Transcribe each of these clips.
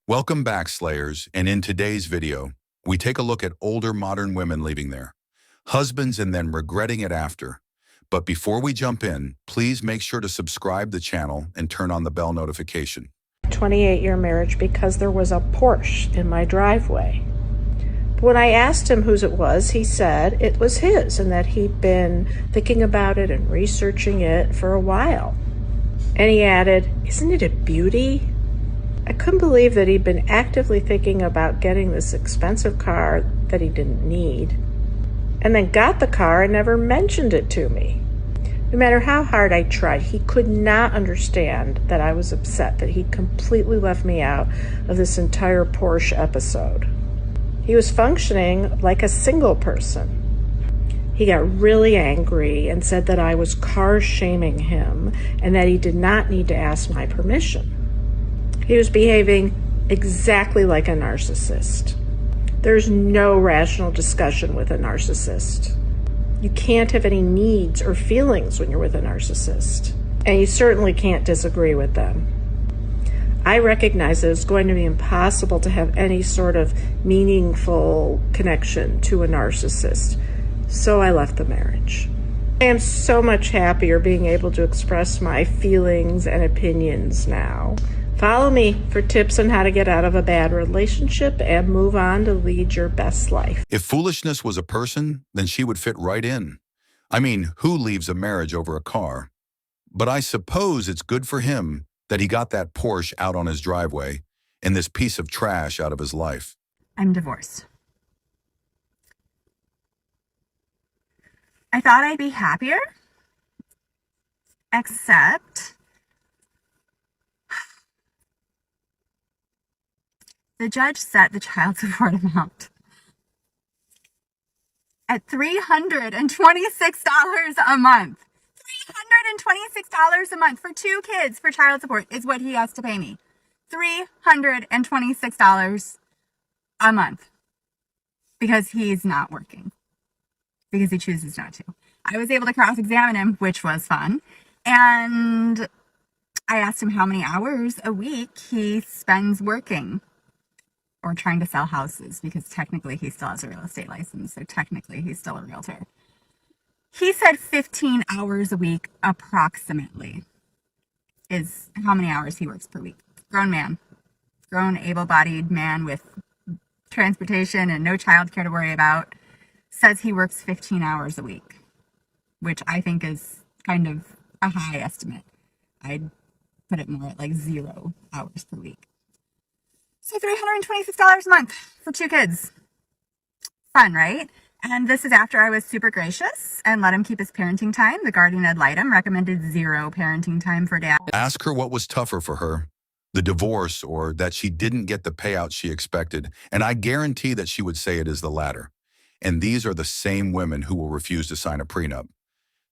Welcome back, Slayers, and in today's video, we take a look at older modern women leaving their husbands and then regretting it after. But before we jump in, please make sure to subscribe the channel and turn on the bell notification. 28-year marriage because there was a Porsche in my driveway. But when I asked him whose it was, he said it was his and that he'd been thinking about it and researching it for a while. And he added, "Isn't it a beauty?" I couldn't believe that he'd been actively thinking about getting this expensive car that he didn't need, and then got the car and never mentioned it to me. No matter how hard I tried, he could not understand that I was upset that he completely left me out of this entire Porsche episode. He was functioning like a single person. He got really angry and said that I was car shaming him and that he did not need to ask my permission. He was behaving exactly like a narcissist. There's no rational discussion with a narcissist. You can't have any needs or feelings when you're with a narcissist, and you certainly can't disagree with them. I recognize that it's going to be impossible to have any sort of meaningful connection to a narcissist, so I left the marriage. I am so much happier being able to express my feelings and opinions now. Follow me for tips on how to get out of a bad relationship and move on to lead your best life. If foolishness was a person, then she would fit right in. I mean, who leaves a marriage over a car? But I suppose it's good for him that he got that Porsche out on his driveway and this piece of trash out of his life. I'm divorced. I thought I'd be happier, except the judge set the child support amount at $326 a month. $326 a month for 2 kids for child support is what he has to pay me. $326 a month because he's not working, because he chooses not to. I was able to cross-examine him, which was fun. And I asked him how many hours a week he spends working or trying to sell houses, because technically he still has a real estate license, so technically he's still a realtor. He said 15 hours a week approximately is how many hours he works per week. Grown man, grown able-bodied man with transportation and no childcare to worry about, says he works 15 hours a week, which I think is kind of a high estimate. I'd put it more at like 0 hours per week. So $326 a month for 2 kids. Fun, right? And this is after I was super gracious and let him keep his parenting time. The guardian ad litem recommended 0 parenting time for dad. Ask her what was tougher for her, the divorce or that she didn't get the payout she expected, and I guarantee that she would say it is the latter. And these are the same women who will refuse to sign a prenup,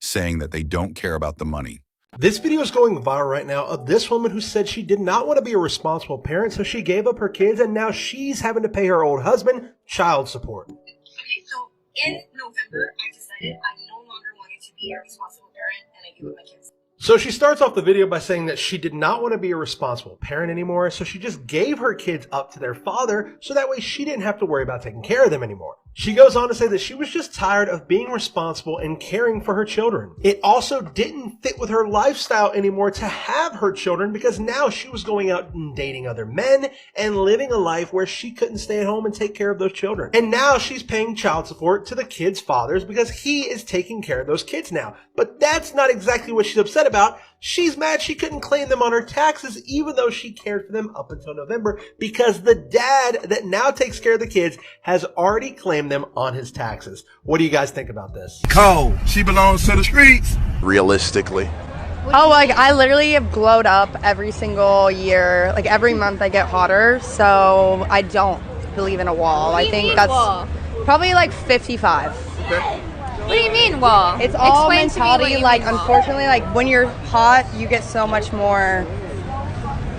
saying that they don't care about the money. This video is going viral right now of this woman who said she did not want to be a responsible parent, so she gave up her kids, and now she's having to pay her old husband child support. Okay, so in November, I decided I no longer wanted to be a responsible parent, and I gave up my kids. So she starts off the video by saying that she did not want to be a responsible parent anymore, so she just gave her kids up to their father, so that way she didn't have to worry about taking care of them anymore. She goes on to say that she was just tired of being responsible and caring for her children. It also didn't fit with her lifestyle anymore to have her children, because now she was going out and dating other men and living a life where she couldn't stay at home and take care of those children. And now she's paying child support to the kids' fathers because he is taking care of those kids now. But that's not exactly what she's upset about. She's mad she couldn't claim them on her taxes even though she cared for them up until November, because the dad that now takes care of the kids has already claimed them on his taxes. What do you guys think about this? Cold. She belongs to the streets. Realistically. Oh, like I literally have glowed up every single year. Like every month I get hotter, so I don't believe in a wall. I think that's probably like 55. Okay. What do you mean wall? It's all Explain mentality. Like unfortunately, like when you're hot, you get so much more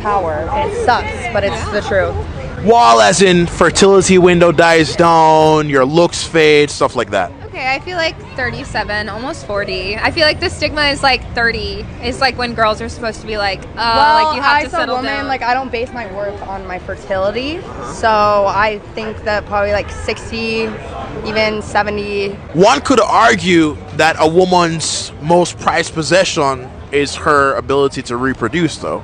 power. And it sucks, but it's the truth. Wall as in fertility window dies down, your looks fade, stuff like that. Okay, Okay, I feel like 37, almost 40. I feel like the stigma is like 30. It's like when girls are supposed to be like, like you have to settle woman, down. like I don't base my worth on my fertility, so I think that probably like 60, even 70. One could argue that a woman's most prized possession is her ability to reproduce, though.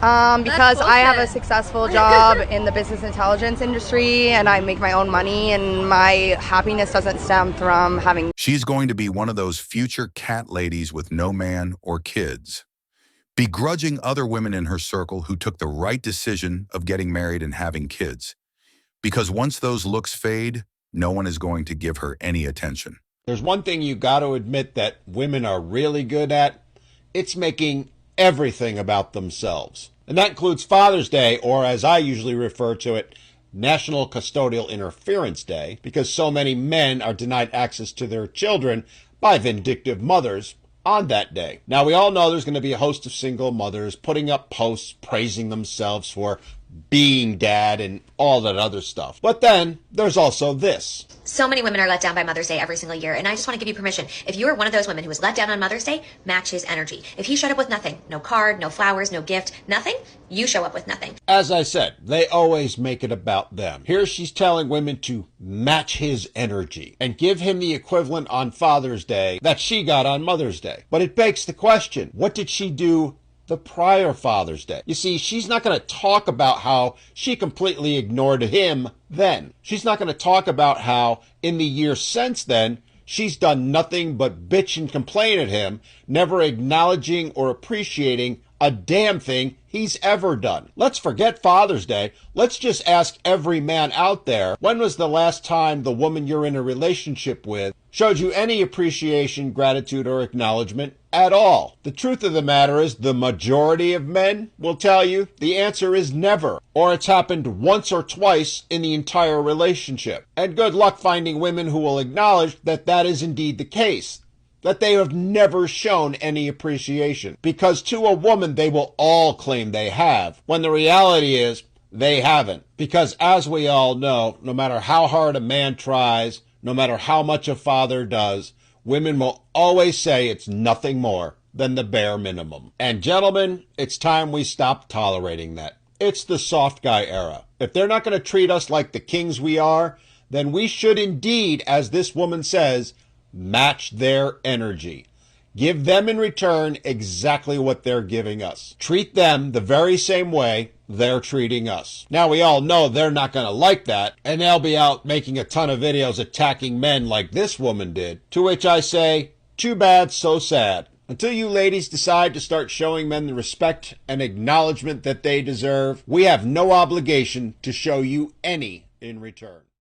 Because I have a successful job in the business intelligence industry and I make my own money and my happiness doesn't stem from having. She's going to be one of those future cat ladies with no man or kids, begrudging other women in her circle who took the right decision of getting married and having kids. Because once those looks fade, no one is going to give her any attention. There's one thing you got to admit that women are really good at. It's making everything about themselves. And that includes Father's Day, or as I usually refer to it, National Custodial Interference Day, because so many men are denied access to their children by vindictive mothers on that day. Now, we all know there's going to be a host of single mothers putting up posts praising themselves for being dad and all that other stuff. But then there's also this. So many women are let down by Mother's Day every single year, and I just want to give you permission. If you are one of those women who was let down on Mother's Day, match his energy. If he showed up with nothing, no card, no flowers, no gift, nothing, you show up with nothing. As I said, they always make it about them. Here she's telling women to match his energy and give him the equivalent on Father's Day that she got on Mother's Day. But it begs the question, what did she do the prior Father's Day? You see, she's not going to talk about how she completely ignored him then. She's not going to talk about how in the years since then, she's done nothing but bitch and complain at him, never acknowledging or appreciating a damn thing he's ever done. Let's forget Father's Day. Let's just ask every man out there, when was the last time the woman you're in a relationship with showed you any appreciation, gratitude, or acknowledgement at all? The truth of the matter is the majority of men will tell you the answer is never, or it's happened once or twice in the entire relationship. And good luck finding women who will acknowledge that that is indeed the case, that they have never shown any appreciation. Because to a woman, they will all claim they have, when the reality is they haven't. Because as we all know, no matter how hard a man tries, no matter how much a father does, women will always say it's nothing more than the bare minimum. And gentlemen, it's time we stop tolerating that. It's the soft guy era. If they're not going to treat us like the kings we are, then we should indeed, as this woman says, match their energy. Give them in return exactly what they're giving us. Treat them the very same way they're treating us. Now, we all know they're not going to like that, and they'll be out making a ton of videos attacking men like this woman did, to which I say, too bad, so sad. Until you ladies decide to start showing men the respect and acknowledgement that they deserve, we have no obligation to show you any in return.